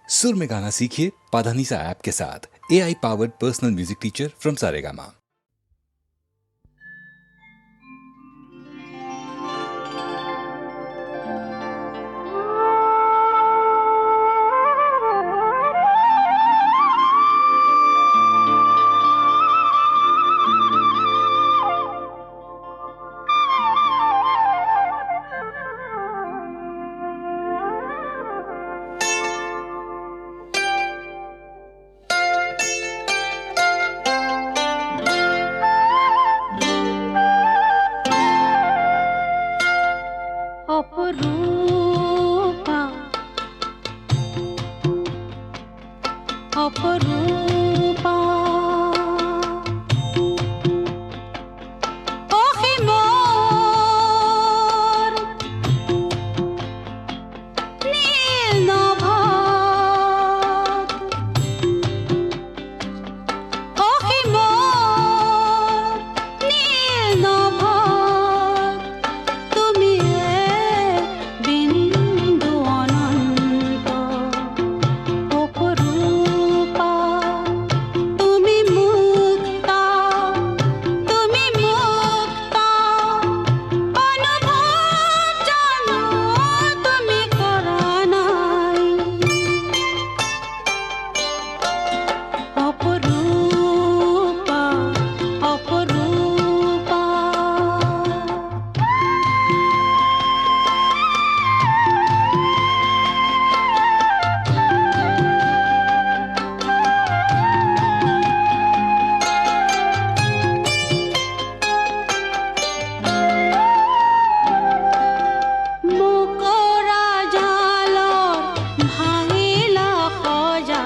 सुर में गाना सीखिए पाधानीसा ऐप के साथ। AI powered personal music teacher from Saregama. অপরূপা অপরূপা ওহে মোর নীল নভত ওহে মোর নীল নভত তুমি বিন্দু অনন্ত অপরূপা তুমি মুক্তা অনুভব জানো তুমি করা নাই অপরূপা অপরূপা মকরা জালর ভাঙিলা খজা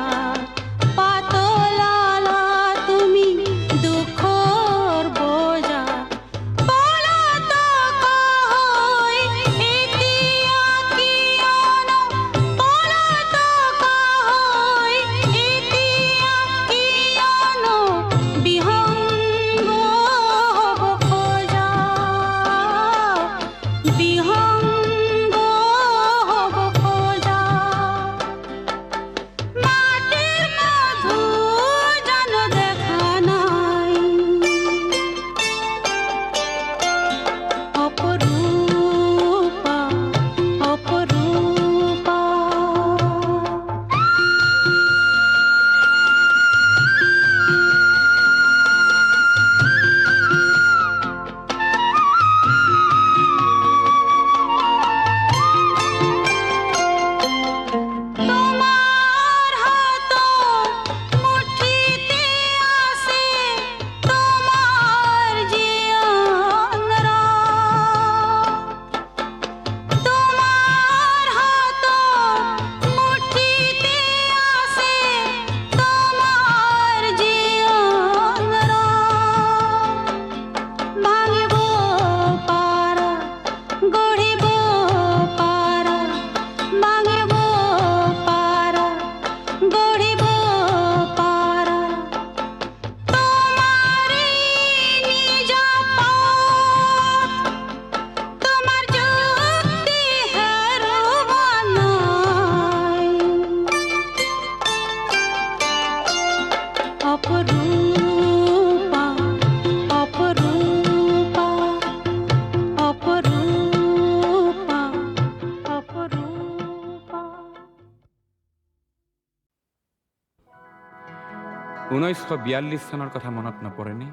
পাতলালা তুমি দুখর বোঝা পলাতক হই এতিয়া কিয়নো পলাতক হই এতিয়া কিয়নো বিহঙ্গ হব খোজা বিহঙ্গ হব খোজা মাটির মধু যেন দেখা নাই অপরূপা অপরূপা তোমার হাত মুঠিতে আছে তোমার জীবন তোমার হাত মুঠিতে আছে তোমার জীবন ভাঙিব পারা গড়িব পারা ভাঙিব পারা গড়িব পারা তোমারই নিজ পথ তোমার যুক্তি হারব নাই অপরূপা অপরূপা অপরূপা অপরূপা 1942 চনৰ কথা মনত নপৰেনে?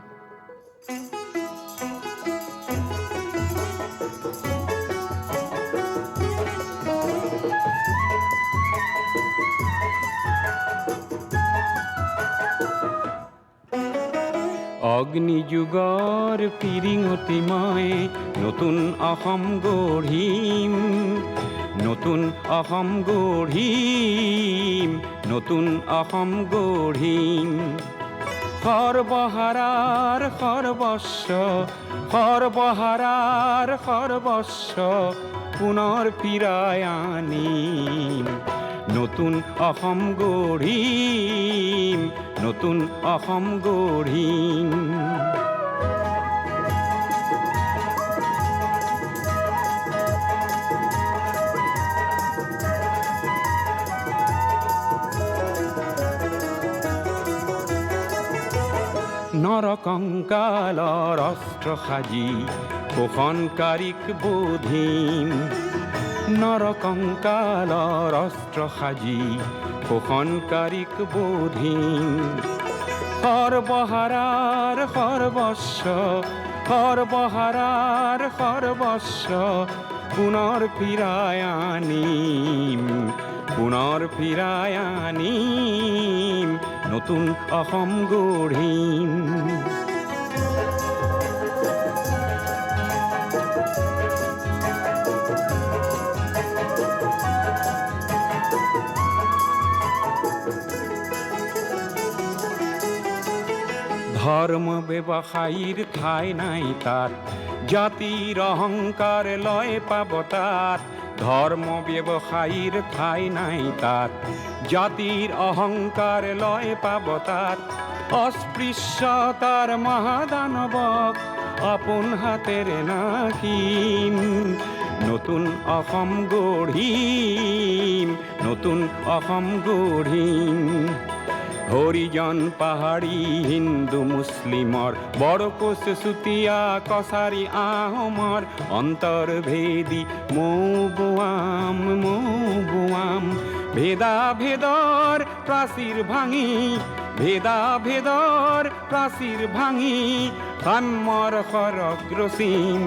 অগ্নিযুগৰ পিৰিঙতি মই নতুন অসম গঢ়িম, নতুন অসম গঢ়িম, নতুন অসম গঢ়িম। সৰ্বহাৰাৰ সৰ্বস্ব, সৰ্বহাৰাৰ সৰ্বস্ব পুনৰ ফিৰাই আনিম। নতুন অসম গঢ়িম, নতুন অসম গঢ়িম। নৰকংকালৰ অস্ত্ৰ সাজি শোষণকাৰীক বোধিম নৰকংকালৰ অস্ত্ৰ সাজি শোষণকাৰীক বোধিম সৰ্বহাৰাৰ সৰ্বস্ব সৰ্বহাৰাৰ সৰ্বস্ব পুনৰ ফিৰাই আনিম পুনৰ ফিৰাই আনিম নতুন অসম গঢ়িম ধৰ্ম ব্যৱসায়ীৰ ঠাই নাই তাত জাতিৰ অহংকাৰ লয় পাব তাত ধৰ্ম ব্যৱসায়ীৰ ঠাই নাই তাত জাতিৰ অহংকাৰ লয় পাব তাত অস্পৃশ্যতাৰ মহাদানৱক আপোন হাতেৰে নাকিম নতুন অসম গঢ়িম নতুন অসম গঢ়িম হৰিজন পাহাৰী হিন্দু মুছলিমৰ বৰকোচ চুতীয়া কছাৰী আহোমৰ অন্তৰ্ভেদী মৌ ভেদা ভেদৰ প্ৰাচীৰ ভাঙি ভেদা ভেদৰ প্ৰাচীৰ ভাঙি সাম্যৰ সৰগ ৰচিম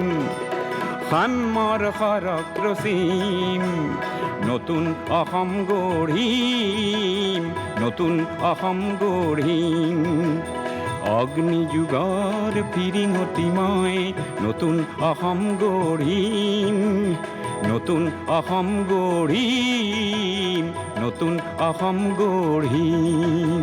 সাম্যৰ সৰগ ৰচিম নতুন অসম গঢ়িম নতুন অসম গঢ়িম অগ্নিযুগৰ ফিৰিঙতি মই নতুন অসম গঢ়িম নতুন অসম গঢ়িম নতুন অসম গঢ়িম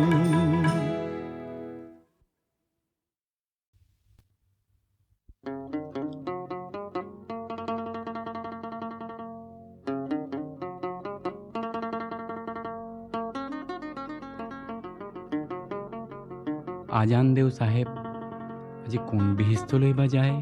আজান দেও চাহেব আজি কোন বিহিষ্টলৈ বা যায়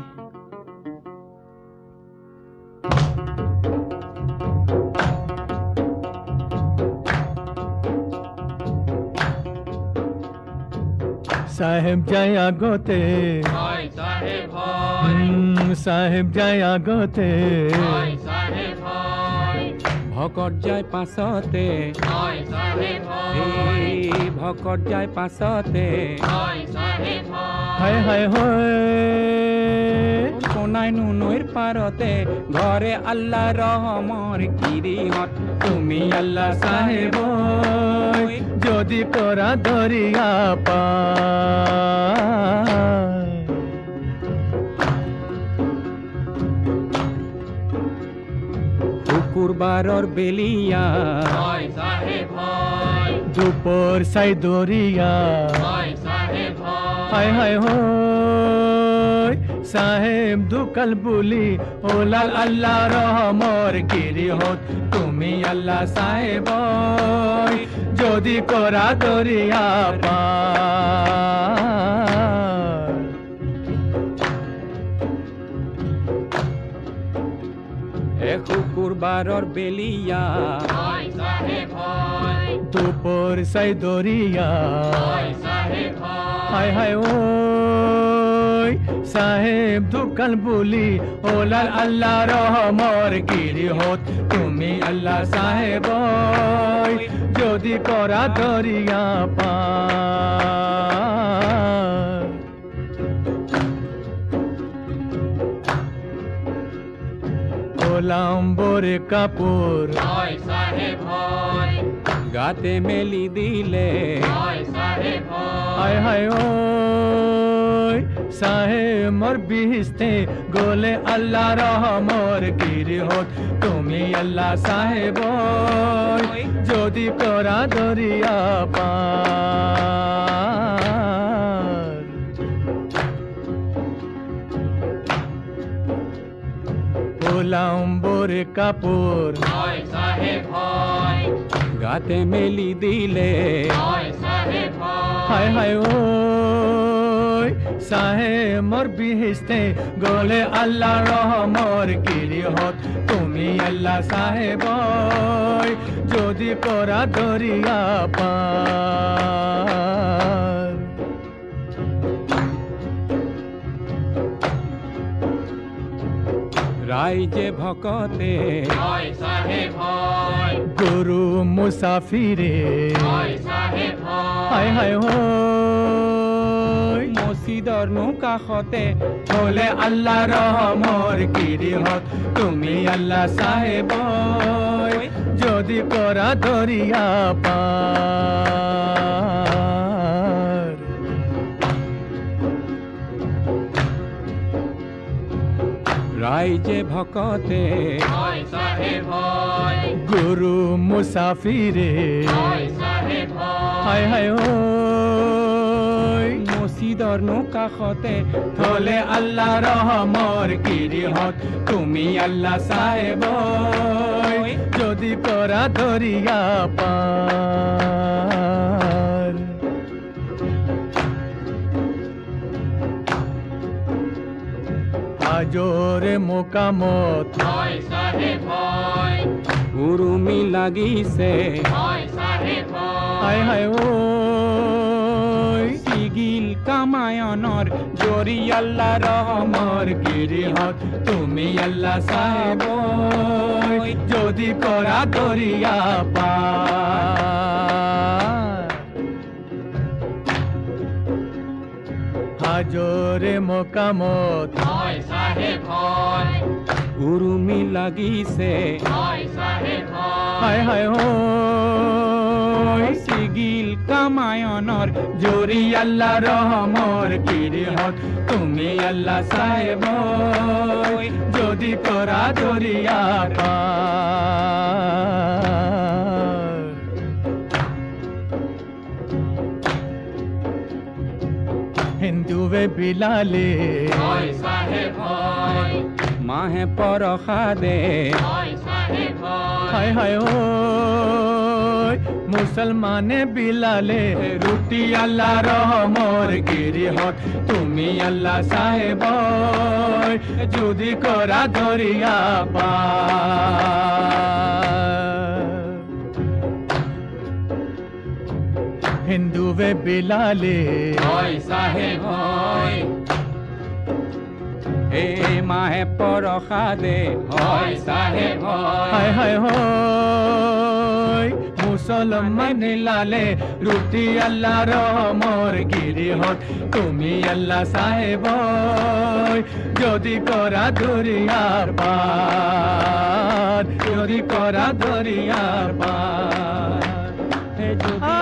সাহেব যায় আগতে সাহেব যায় আগতে ভকত যায় পাছতে ভকত যায় পাছতে হায় হায় হয় সোনাই নৈৰ পাৰতে ঘৰে আল্লাহ ৰহমৰ গিৰিহঁত তুমি আল্লাহ সাহেব যদি কৰা দৰিয়া পায় শুকুৰবাৰৰ বেলিয়া দুপৰ চাই দৰিয়া হায় হায় হয় সাহেব দুকাল বুলি ওলাল আল্লাহ ৰহমৰ গিৰিহত তুমি আল্লাহ সাহেব যদি কৰা দৰিয়া পাৰ শুকুৰবাৰৰ বেলিয়া দুপর চাই দরিয়া হায় হায় ও সাহেব দুকাল বুলি ওলাল আল্লাহ রহমর গিরিহত তুমি আল্লাহ সাহেব যদি করা দরিয়া পার গোলাম্বরে কাপড় গাতে মেলি দিলে হায় হায় ও সাহেব মোর বিহিস্তে গোলে আল্লাহ রহমর গিরিহত তুমি আল্লাহ সাহেব যদি করা দরিয়া পার গোলাম্বরে কাপড় গাতে মেলি দিলে হায় হায় ও সাহেব মোর বিহিস্তে গোলে আল্লাহ রহমর গিরিহত তুমি আল্লাহ সাহেব যদি করা দরিয়া পার রাইজে ভকতে হয় সাহেব হয়, গুরু মুসাফিরে হয় সাহেব হয়, হায় হায় হয় মসজিদর কাষতে হলে আল্লাহ রহমর গিরিহত তুমি আল্লাহ সাহেব যদি করা দরিয়া পার রাইজে ভকতে হয় সাহেব হয়, গুরু মুসাফিরে হয় সাহেব হয়, হায় হায় হয় মসজিদর কাষতে হলে আল্লাহ রহমর গিরিহত তুমি আল্লাহ সাহেব যদি করা দরিয়া পার আজরে মোকামত হয় সাহেব হয়, উরুমি লাগিছে হয় সাহেব হয়, হায় হায় ওই সিগিল কামায়নৰ জৰি আল্লাহ ৰহমৰ গিৰিহত তুমি আল্লাহ সাহেব যদি কৰা দৰিয়া পাৰ হাজৰে মোকামত হয় সাহেব হয়, উৰুমি লাগিছে হয় সাহেব হয়, হায় হায় হয় সিগিল কামায়নৰ জোৰি আল্লাহ ৰহমৰ গিৰিহত তুমি আল্লাহ সাহেব যদি কৰা দৰিয়া পাৰ হিন্দুৱে বিলালে হয় সাহেব হয়, মাহে পৰসাদে হয় সাহেব হয়, হায় হায় ওই মুসলমানে বিলালে রুটি আল্লাহ রহমর গিরিহত তুমি আল্লাহ সাহেব যদি করা দরিয়া পার হিন্দুৱে বিলালে হয় সাহেব হয়, এ মাহে পৰসাদে হয় সাহেব হয়, হায় হায় হয় মুসলমান লালে রুটি আল্লাহ রহমর গিরিহত তুমি আল্লাহ সাহেব যদি করা দরিয়ার পার যদি করা দরিয়ার পার হে যদি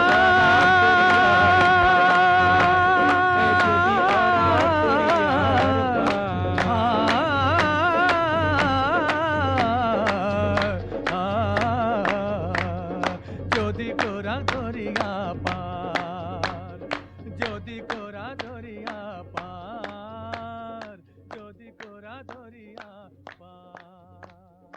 যদি কোরা দরিয়া পার যদি কোরা দরিয়া পার যদি কোরা দরিয়া পার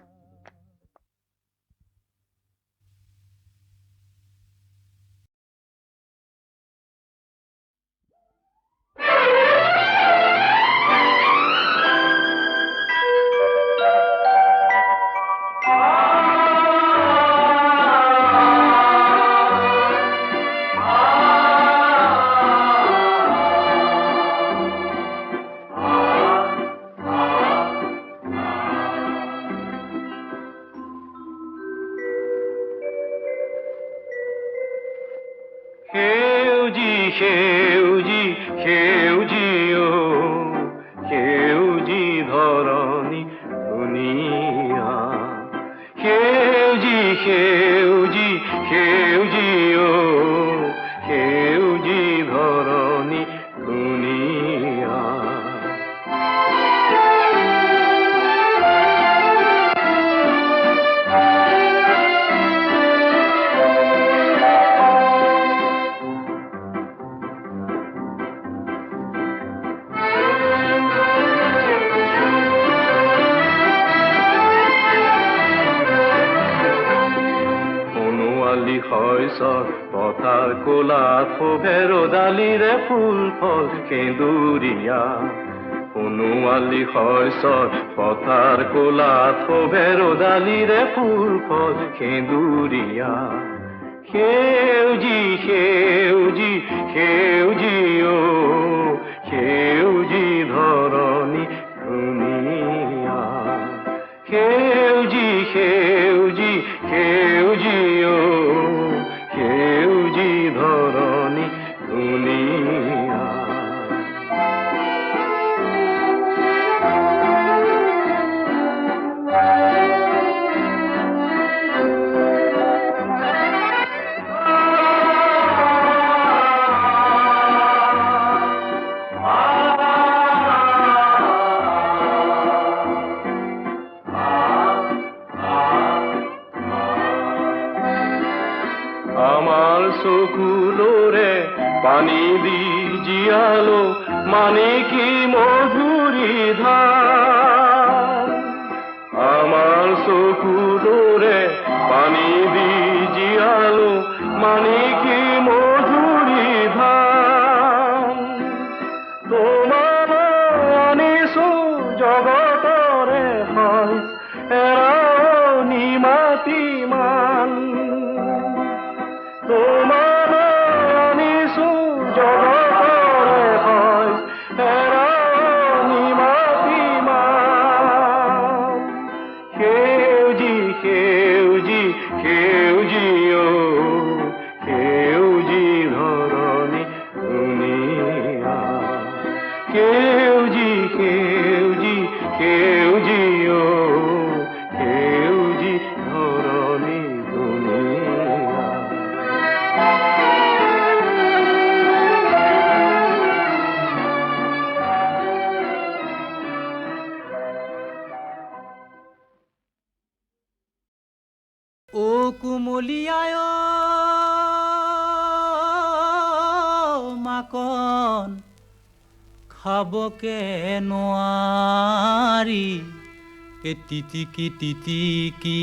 সেউজি সেউজি সেউজি ও সেউজি ধরণী দুনিয়া সেউজি সেউজি সেউজি ও সেউজি ধরণী দুনিয়া হয়সর পথার কোলাত ভেরোদালিরে ফুল ফল কেঁদুরিয়া অনুয়ালি হয়সর পথার কোলাত ভেরোদালিরে ফুল ফল কেঁদুরিয়া সেউজি সেউজি সেউজি ও সেউজি ধরণী দুনিয়া আমার চকুলোৰে পানী দি জীয়ালো মানে কি মধুৰী ধান আমাৰ চকুলোৰে পানী দি জীয়ালো মানে কি মধুৰী ধান তোমাৰ আনিছো জগতৰে সঁচ এৰাও মাটি মান তোমাৰ আনিছো জগতৰে সঁচ এৰাও মাটি মান সেউজী সেউজী সেউজী অ সেউজী ধৰণী ধুনীয়া সেউজী সেউজী সেউজী অ সেউজী ধৰণী ধুনীয়া ও কুমলীয়ায় মাকন খাবকে নোৱাৰি এ তিতিকি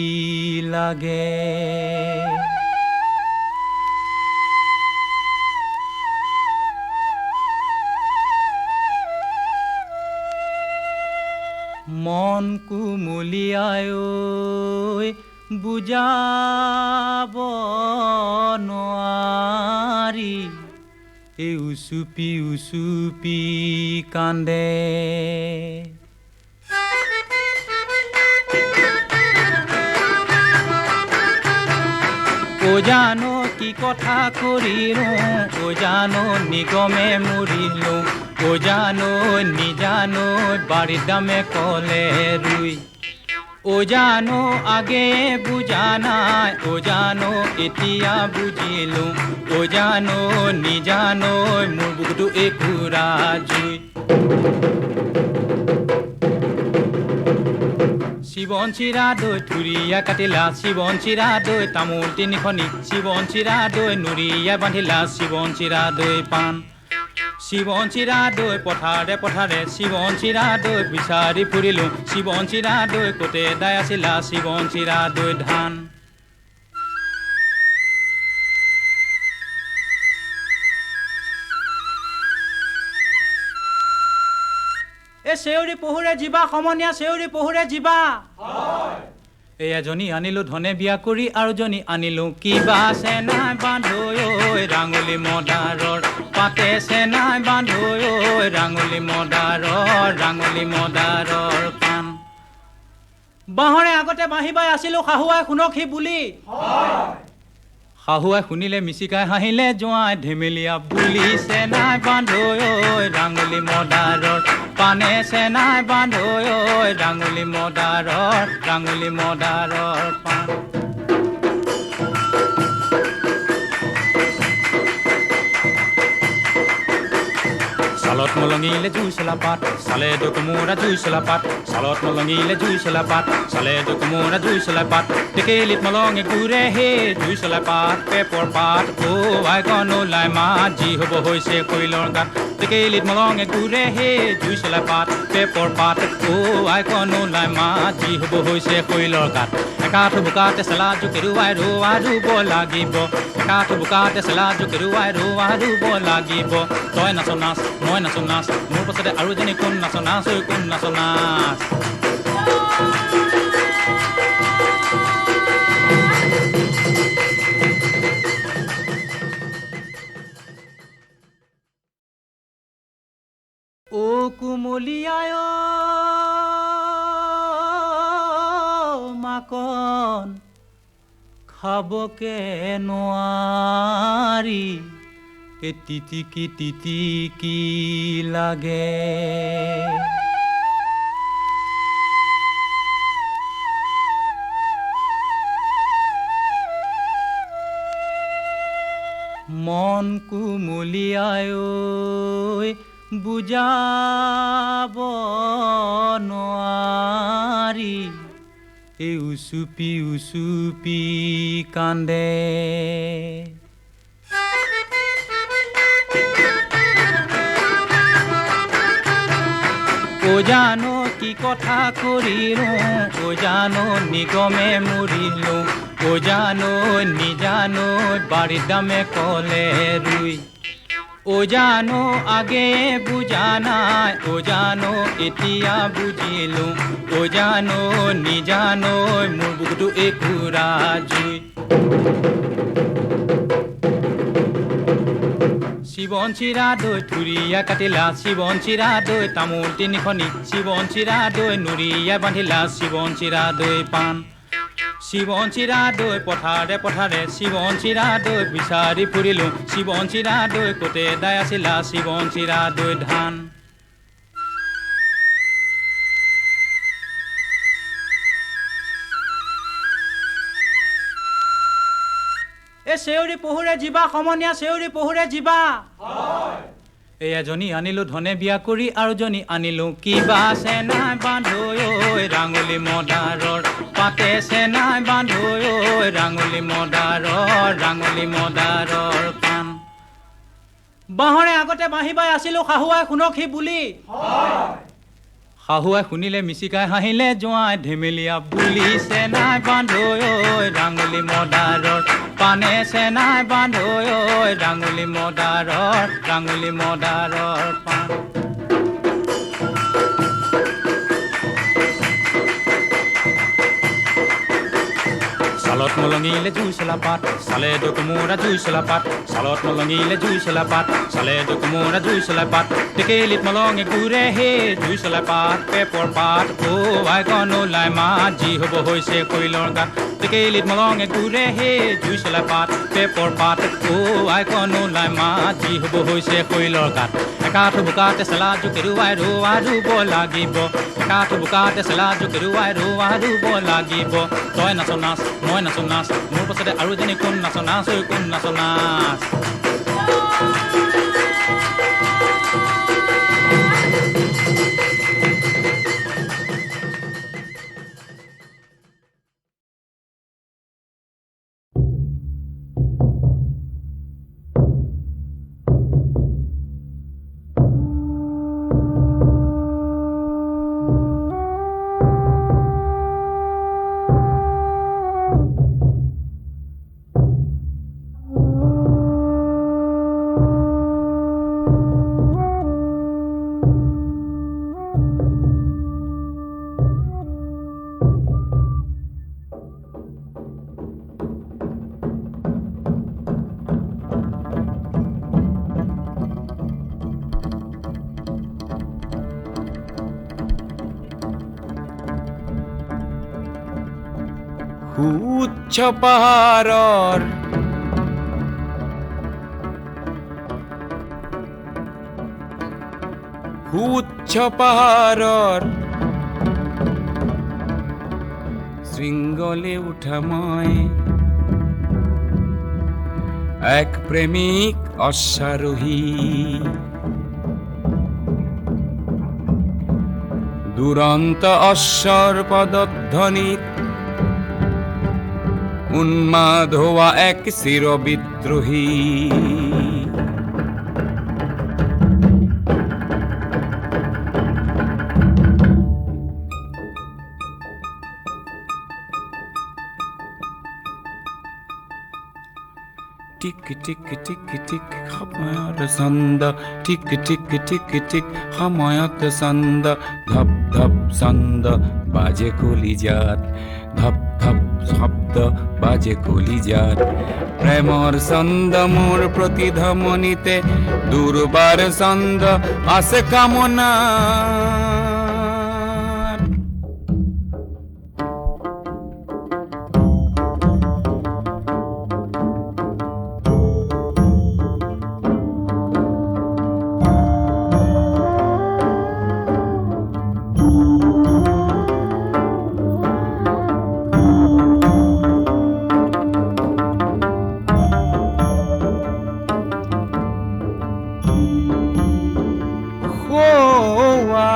লাগে মন কুমলীয়ায় বুজাব নোৱাৰি এই উচুপি উচুপি কান্দে ও জানো কি কথা কৰিলো ও জানো নিগমে মৰিলো ও জানো নিজানো বাৰীৰ দামে কলে ৰুই ও জানো আগে বুজা নাই ও জানো এতিয়া বুজিলো ও জানো নিজানো মোৰ বুকুটো একুৰা জুই শিৱন চিৰা দৈ থুৰীয়া কাটিলা শিৱন চিৰা দৈ তামোল তিনিখনি শিৱন চিৰা দৈ নুৰীয়া বান্ধিলা শিৱন চিৰা দৈ পাণ শিৱন চিৰা দৈ পথাৰে পথাৰে শিৱন চিৰা দৈ বিচাৰি ফুৰিলো শিৱন চিৰা দৈ কোতে দাই আছিলা শিৱন চিৰা দৈ ধান এ চেউৰী পহুৰে জীৱা সমনীয়া চেউৰী পহুৰে জীৱা এই এজনী আনিলো ধনে বিয়া কৰি আৰু জনী আনিলো কিবা চেনাই বান্ধৈ ঐ ৰাঙলী মদাৰৰ পাতে চেনাই বান্ধৈ ঐ ৰাঙলী মদাৰৰ পাণ বাঁহৰে আগতে বাঁহী বাই আছিলো শাহুৱাই শুনক সি বুলি শাহুৱাই শুনিলে মিচিকাই হাঁহিলে জোঁৱাই ধেমেলীয়া বুলি চেনাই বান্ধৈ ঐ ৰাঙলী মদাৰৰ পানে চেনাই বান্ধৈ ঐ ৰাঙলী মদাৰৰ পাণ সালত মলঙিলে জুই চলা পাত সালে ডকুমোৰা জুই চলা পাত সালত মলঙিলে জুই চলা পাত সালে ডকুমোৰা জুই চলা পাত টেকেলিত মলঙে ঘূৰে হে জুই চলা পাত পেপৰ পাত ও আইকন ওলাই মাত যি হ'ব হৈছে কৈলৰ গাত টেকেলিত মলঙে ঘূৰে হে জুই চলা পাত পেপৰ পাত ও আইকন ওলাই মাত যি হ'ব হৈছে কৈলৰ গাত একাঠু বোকাতে চেলা জোকেৰুৱাই ৰোৱা ৰুব লাগিব একাঠু বোকাতে চেলা জোকেৰুৱাই ৰোৱা ৰুব লাগিব তই নাচ নাচ মই নাচো নাচ মোৰ পাছতে আৰু এজনী কোন নাচ নাচ ঐ কোন নাচ নাচ ও কুমলীয়ায় মাকন খাবকে নোৱাৰি এ তিতিকি লাগে মন কুমলীয়ায় বুজাব নোৱাৰি এই উচুপি কান্দে ও জানো কি কথা করিলো ও জানো নিগমে মরিলো ও জানো নিজানো বাড়ির দামে কলে রুই ও জানো আগে বুঝা নাই ও জানো এতিয়া বুঝিলো ও জানো নিজানো মোৰ বুকুটো একুৰা জুই শিৱন চিৰা দৈ থুৰিয়া কাটিলা শিৱন চিৰা দৈ তামোল তিনিখনি শিৱন চিৰা দৈ নুৰিয়া বান্ধিলা শিৱন চিৰা দৈ পাণ শিৱন চিৰা দৈ পথাৰে পথাৰে শিৱন চিৰা দৈ বিচাৰি ফুৰিলো শিৱন চিৰা দৈ কোতে দাই আছিলা শিৱন চিৰা দৈ ধান এ চেউৰী পহুৰে জীৱা সমনীয়া চেউৰী পহুৰে জীৱা এই এজনী আনিলো ধনে বিয়া কৰি আৰু জনী আনিলো কিবা চেনাই বান্ধৈ ঐ ৰাঙলী মদাৰৰ পাতে চেনাই বান্ধৈ ঐ ৰাঙলী মদাৰৰ পাণ বাঁহৰে আগতে বাঁহী বাই আছিলো শাহুৱাই শুনক সি বুলি শাহুৱাই শুনিলে মিচিকাই হাঁহিলে জোঁৱাই ধেমেলীয়া বুলি চেনাই বান্ধৈ ঐ ৰাঙলী মদাৰৰ পানে চেনাই বান্ধৈ ঐ ৰাঙলী মদাৰৰ পাণ সালত মলঙিলে জুই চলা পাত চালে ডকুমোৰা জুই চলা পাত সালত মলঙিলে জুই চলা পাত চালে ডকুমোৰা জুই চলা পাত টেকেলিত মলঙে ঘূৰে হে জুই চলা পাত পেপৰ পাত ও আই কণ ওলাই মাত যি হ'ব হৈছে কৈলৰ গাত টেকেলিত মলঙে ঘূৰে হে জুই চলা পাত পেপৰ পাত ও আই কণ ওলাই মাত যি হ'ব হৈছে কৈলৰ গাত একাঠু বোকাতে চেলা জোকেৰুৱাই ৰোৱা ৰুব লাগিব একাঠু বোকাতে চেলা জোকেৰুৱাই ৰোৱা ৰুব লাগিব তই নাচ নাচ মই নাচো নাচ মোৰ পাছতে আৰু এজনী কোন নাচ নাচ ঐ কোন নাচ নাচ উচ্চ পাহাৰৰ শৃংগলে উঠা মই এক প্ৰেমিক অশ্বাৰোহী দুৰন্ত অশ্বৰ পদধ্বনিত উন্মাদ হোৱা এক চিৰ বিদ্ৰোহী টিক টিক টিক টিক সময়ত ছন্দ টিক টিক টিক টিক সময়ত ছন্দ ধপ ধপ ছন্দ বাজে কলিজাত ধপ ধপ শব্দ বাজে কলিজাত প্ৰেমৰ ছন্দ মোৰ প্ৰতিধমনিতে দুৰ্বাৰ ছন্দ আছে কামনা খোৱা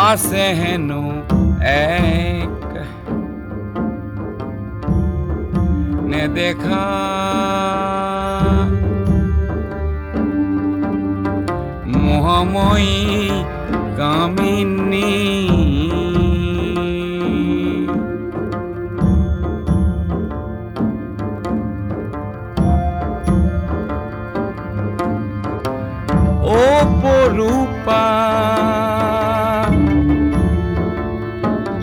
আছে হেনো এক নেদেখা মোহময়ী কামিনী অপৰূপা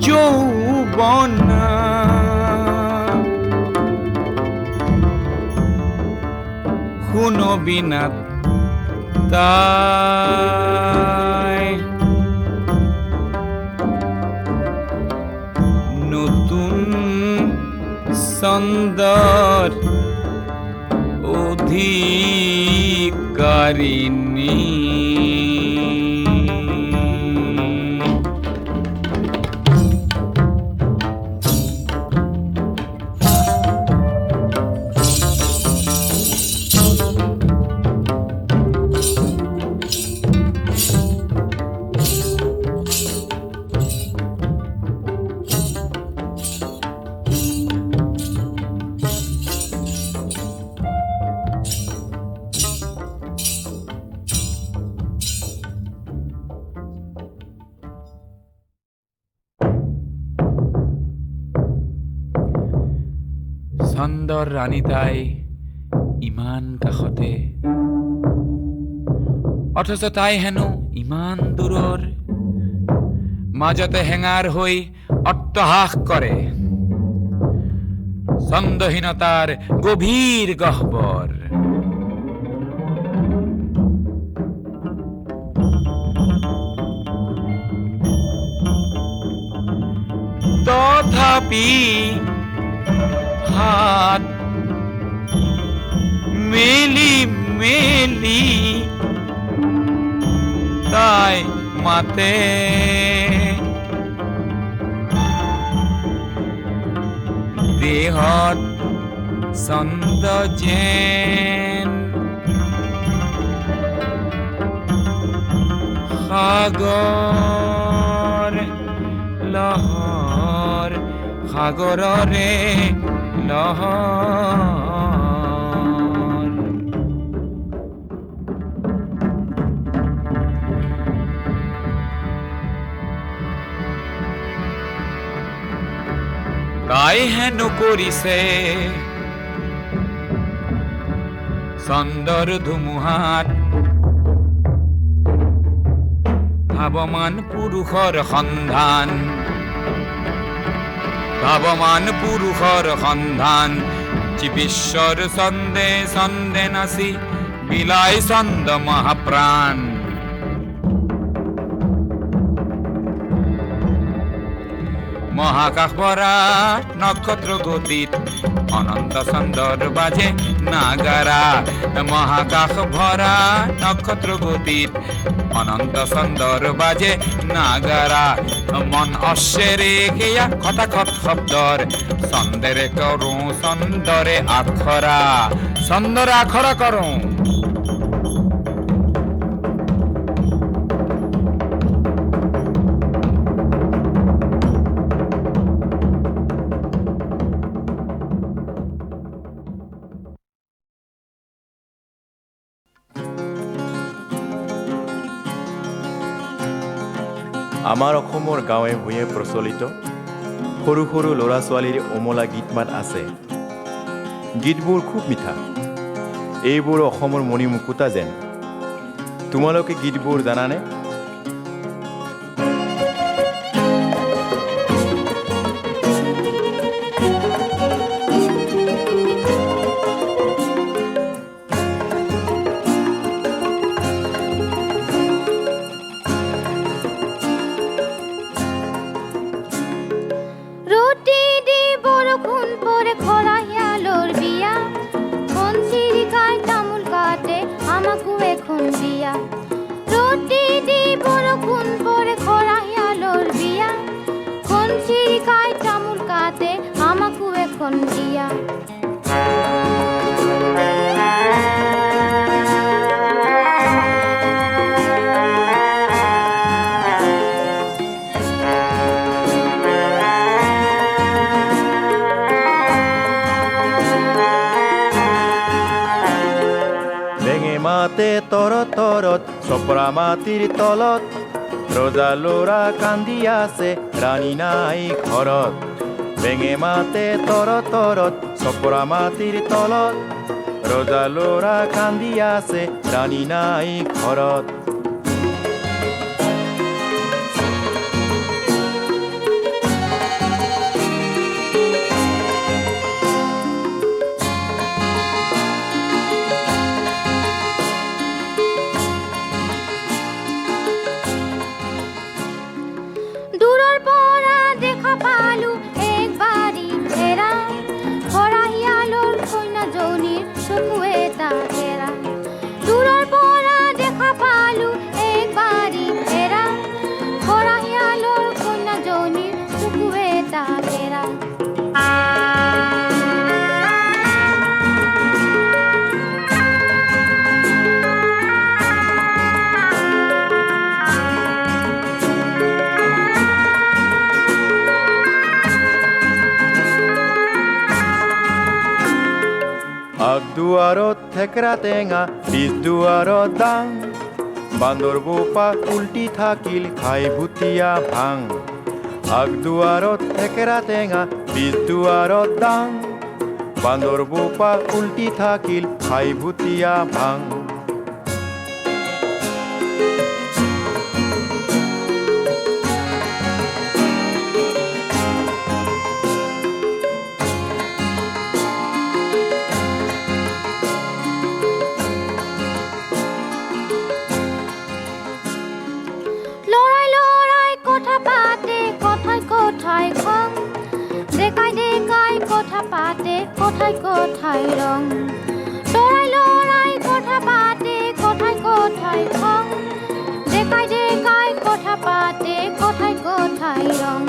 যৌবনা শুনো বিনা তাই নতুন সুন্দৰ অধিকাৰিণী চন্দৰ ৰাণী তাই ইমান কাষতে অথচ তাই হেনো ইমান দূৰৰ মাজতে হেঙাৰ হৈ অট্টহাস কৰে ছন্দহীনতাৰ গভীৰ গহ্বৰ তথাপি হাত মেলি মেলি তাই মাতে দেহত ছন্দ যেন সাগৰ লহৰ সাগৰৰে লহৰ তাই হেনো কৰিছে চন্দৰ ধুমুহাত ভাৱমান পুৰুষৰ সন্ধান ভাৱমান পুৰুষৰ সন্ধান বিশ্বৰ ছন্দে ছন্দে নাচি বিলাই ছন্দ মহাপ্ৰাণ মহাকাশ ভরা নক্ষত্র গতিত অনন্ত ছন্দর বাজে নাগারা মহাকাশ ভরা নক্ষত্র গতিত অনন্ত ছন্দর বাজে নাগারা মন অশ্বেরে কেয়া খটাখট শব্দর ছন্দেৰে কৰো ছন্দৰে আখৰা ছন্দৰে আখৰা কৰো আমাৰ অসমৰ গাঁৱে ভূঞে প্ৰচলিত সৰু সৰু ল'ৰা ছোৱালীৰ অমলা গীত মাত আছে। গীতবোৰ খুব মিঠা, এইবোৰ অসমৰ মণি মুকুতা যেন। তোমালোকে গীতবোৰ জানানে? ৰুটি মাতে তৰত চপৰা মাটিৰ তলত ৰজা ল'ৰা কান্দি আছে ৰাণী নাই ঘৰত বেঙে মাতে তৰত চপৰা মাটিৰ তলত ৰজা ল'ৰা কান্দি আছে ৰাণী নাই ঘৰত দূৰৰ পৰা দেখা পালো এক বাৰী এৰা ভৰা শিয়ালৰ কন্যাজনীৰ চকু এটা এৰা দূৰৰ পৰা দেখা পালো এক বাৰী এৰা ভৰা শিয়ালৰ কন্যাজনীৰ চকু এটা এৰা আগদুৱাৰত থেকেৰা টেঙা পিছ দুৱাৰত দাং বান্দৰ বোপা উল্টি থাকিল খাই ভুটীয়া ভাং আগদুৱাৰত থেকেৰা টেঙা পিছ দুৱাৰত দাং বান্দৰ বোপা উল্টি থাকিল খাই ভুটীয়া ভাং লৰাই লৰাই কথা পাতে কথাই কথাই খং দেখাই দেখাই কথা পাতে কথাই কথাই ৰং লৰাই লৰাই কথা পাতে কথাই কথাই খং দেখাই দেখাই কথা পাতে কথাই কথাই ৰং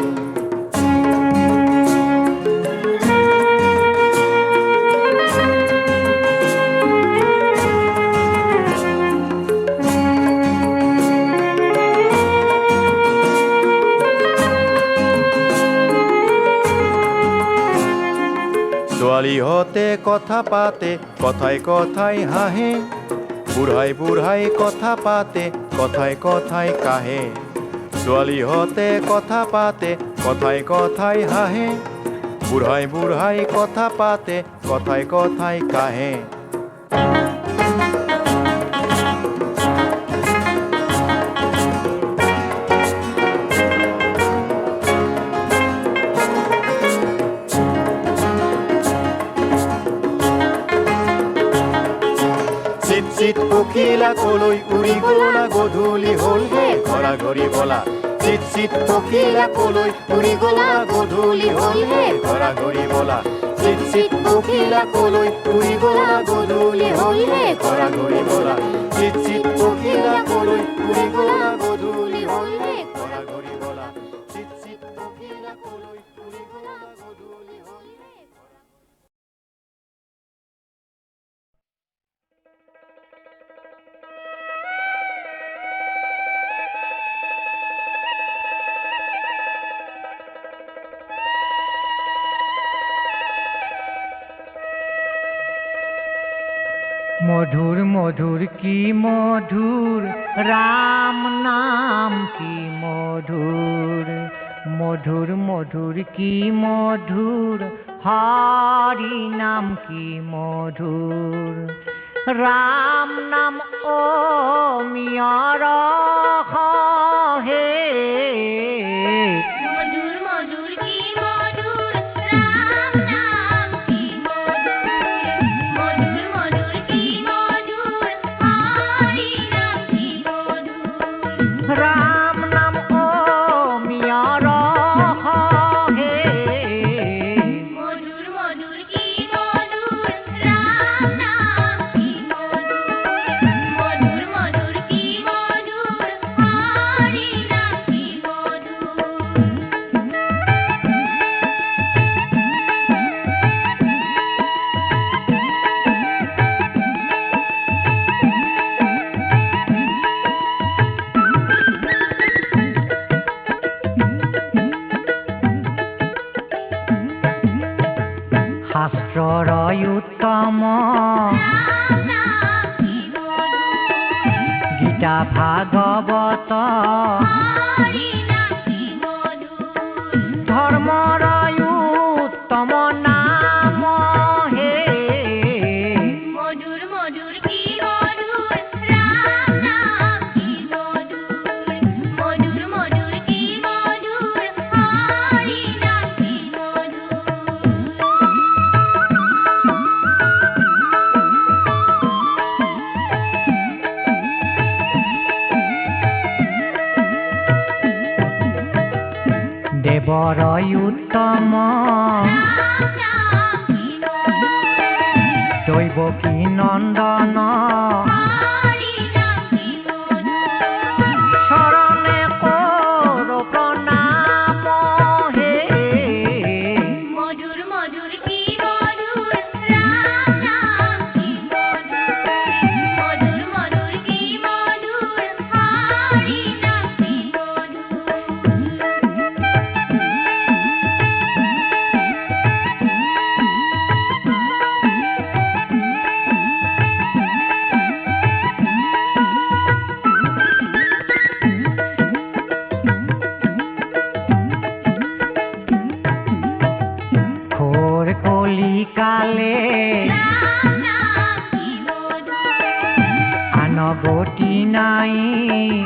ছোৱালীহঁতে কথা পাতে কথাই কথাই হাঁহে বুঢ়াই বুঢ়াই কথা পাতে কথাই কথাই কাহে ছোৱালীহঁতে কথা পাতে কথাই কথাই হাঁহে বুঢ়াই বুঢ়াই কথা পাতে কথাই কথাই কাহে চিট পখিলা কলৈ উৰি গলা গধূলি হ'ল হে ঘৰা ঘৰি বলা চিট পখিলা কলৈ উৰি গলা গধূলি হ'ল হে ঘৰা ঘৰি বলা চিট পখিলা কলৈ উৰি গলা গধূলি হ'ল হে ঘৰা ঘৰি বলা চিট পখিলা কলৈ উৰি গলা গধূলি হ'ল হে ঘৰা ঘৰি বলা চিট পখিলা কলৈ উৰি গলা গধূলি হ'ল হে মধুর মধুর কি মধুর রাম নাম কি মধুর মধুর মধুর কি মধুর হরি নাম কি মধুর রাম নাম ও মিয়র হে মধুর মধুর কি মধুর রাম নাম কি মধুর মধুর মধুর কি মধুর হরি নাম কি মধুর রাম নাম ও মিয়র হে মধুর মধুর কি মধুর রাম নাম কি মধুর মধুর মধুর কি মধুর গীতা ভাগৱত হৰি নাম কি মধুৰ ধৰ্মৰ উত্তম নাম হে মধুৰ মধুৰ কি মধুৰ ৰাম নাম কি মধুৰ মধুৰ মধুৰ কি মধুৰ হৰি নাম কি দেৱৰ উত্তম দৈৱকী নন্দন চৰণে কৰ প্ৰণাম হে মধুৰ মধুৰ কি মধুৰ ৰাম নাম কি মধুৰ মধুৰ কি মধুৰ হৰি নাম কি ঘোৰ কলিকালে ৰাম নাম কি মধুৰ আন গতি নাই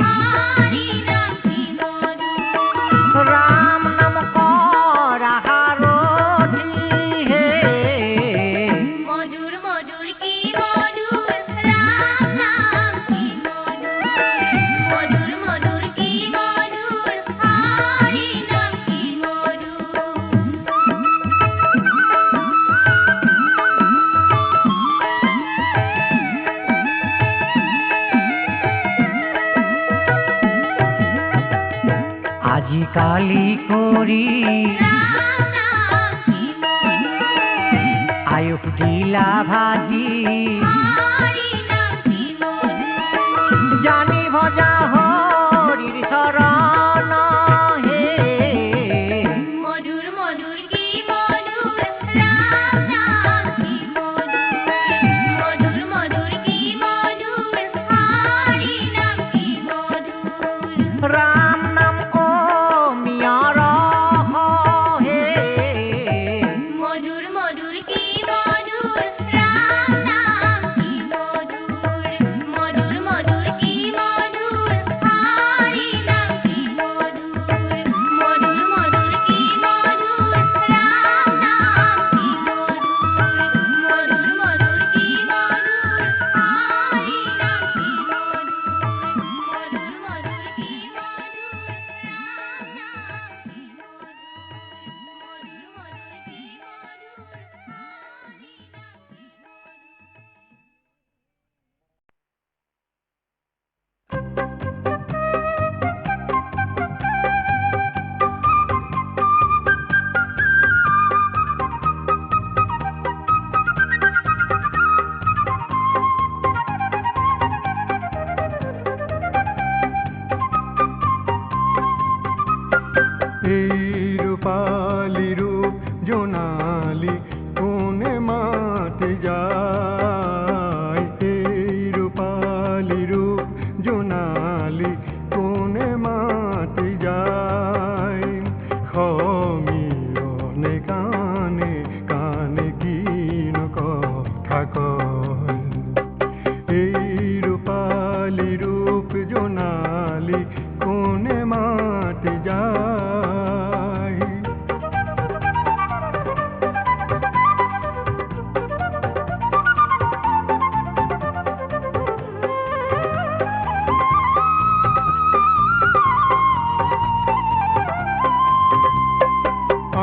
হৰি নাম কি মধুৰ ৰাম নাম কৰা সাৰথি হে মধুৰ মধুৰ কি মধুৰ ৰাম নাম কি মধুৰ মধুৰ কি মধুৰ হৰি নাম কি আজিকালি কৰি ৰাম নাম কি আয়ুস দিলা ভাজি হৰি নাম কি জানি ভজা হৰিৰ চৰণ হে মধুৰ মধুৰ কি মধুৰ ৰাম নাম কি মধুৰ মধুৰ কি মধুৰ হৰি নাম কি ৰাম নাম অমিয়াৰ হে মধুৰ মধুৰ কি মধুৰ ৰাম নাম কি মধুৰ মধুৰ কি মধুৰ হৰি নাম কি মধুৰ মধুৰ কি মধুৰ ৰাম নাম কি মধুৰ মধুৰ কি মধুৰ হৰি নাম কি মধুৰ কি এই রূপালি রূপ জোনালি কোনে মাতে যায় এই রূপালি রূপ জোনালি কোনে মাতে যায় সমীরণে কানে কানে কিন কথা কয় এই রূপালি রূপ জোনালি কোনে মাতে যায়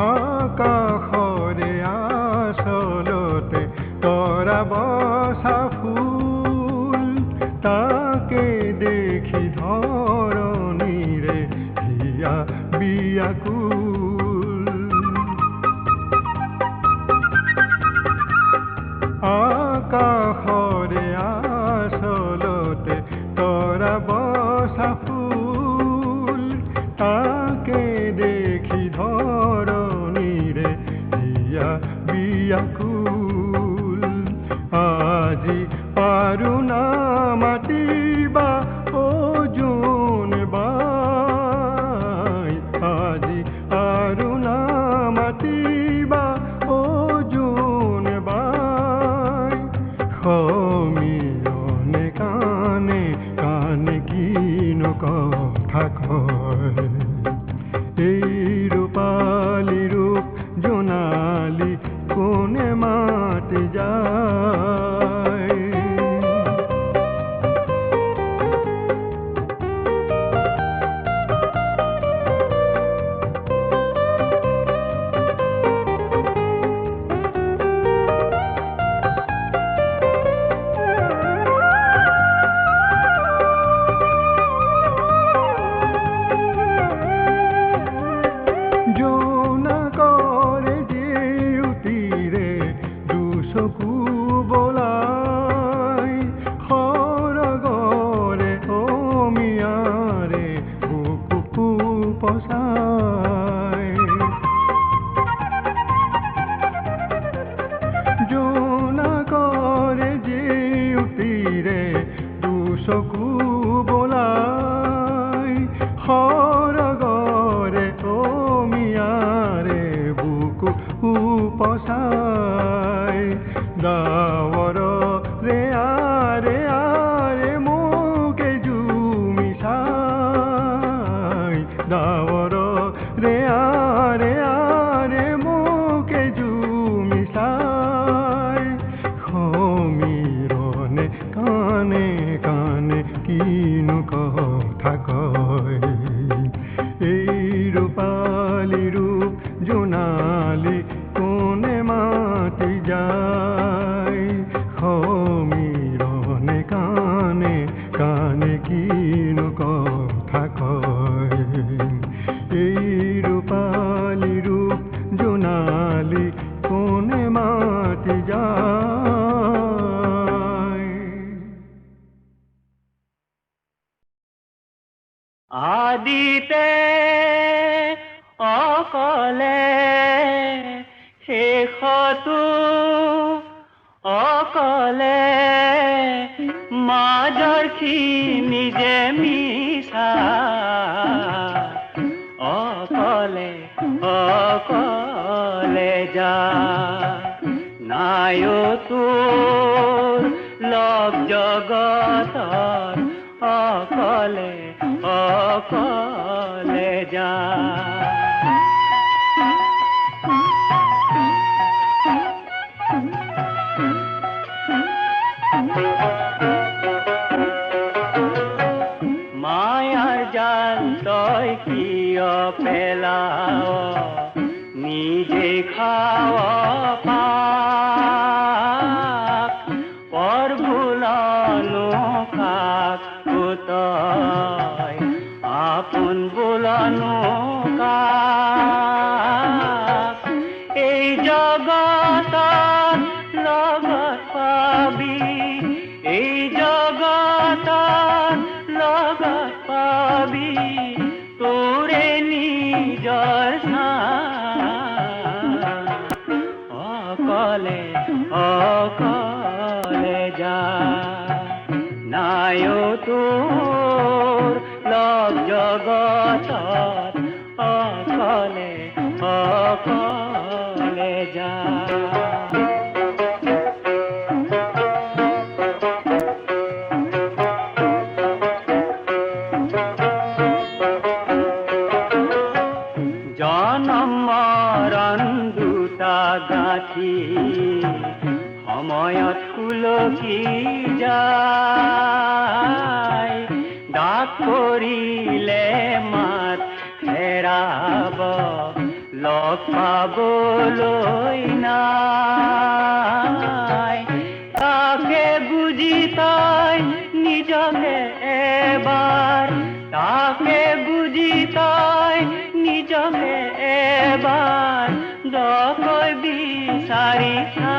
আকাশৰে আচলতে তৰা বসা ফুল তাকে দেখি ধৰণীৰে হিয়া বিয়াকুল আকাশৰে আচলতে তৰা বসা ফুল তাকে দেখি ধৰণীৰে হিয়া বিয়াকুল আজি পাৰো না মাতিবা ও সমীৰণে কাণে কাণে কিনো কথা কয় এই ৰূপালী ৰূপ জোনালী কোনে মাতি যায় জোনাকৰে জেউতিৰে দুচকু বলাই সৰগৰে অমিয়াৰে বুকু পচাই জোনাকৰে জেউতিৰে দুচকু বলাই সৰগৰে অমিয়াৰে বুকু পচাই ডাৱৰ ৰে আৰে আৰে মোকে জুমি চাই ডাৱৰ ৰে আৰে মোকে জুমি চাই সমীৰণে কাণে কাণে কিনো কথা কয় এই ৰূপালী ৰূপ জোনালী কোনে মাতি যায় সমীৰণে কাণে কাণে কিনো কথা কয় এই ৰূপালী ৰূপ জোনালী কোনে মাতি যায় আদিতে অকলে শেষতো অকলে মাজৰখিনি যে মিছা অকলে অকলে যা নাইও তোৰ লগ জগতৰ অকলে অকলে যা মায়াৰ জাল তই কিয় পেলাও নিজে খাৱ পাক পৰ ভুলনো কাক তই আপোন বোলনো কাক এই জগতত লগত পাবি এই জগতত লগত পাবি তোৰে নিজৰ অকলে অকলে যা নাইও তোৰ লগ জগতত অকলে অকলে যা জনম মৰণ দুটা গাঁঠি সময়ত কুলকি যায় ডাক কৰিলে মাত হেৰাব লগ পাবলৈ নাই তাকে বুজি তই নিজকে এবাৰ তাকে বুজি তই নিজকে এবাৰ দকৈ বিচাৰি চা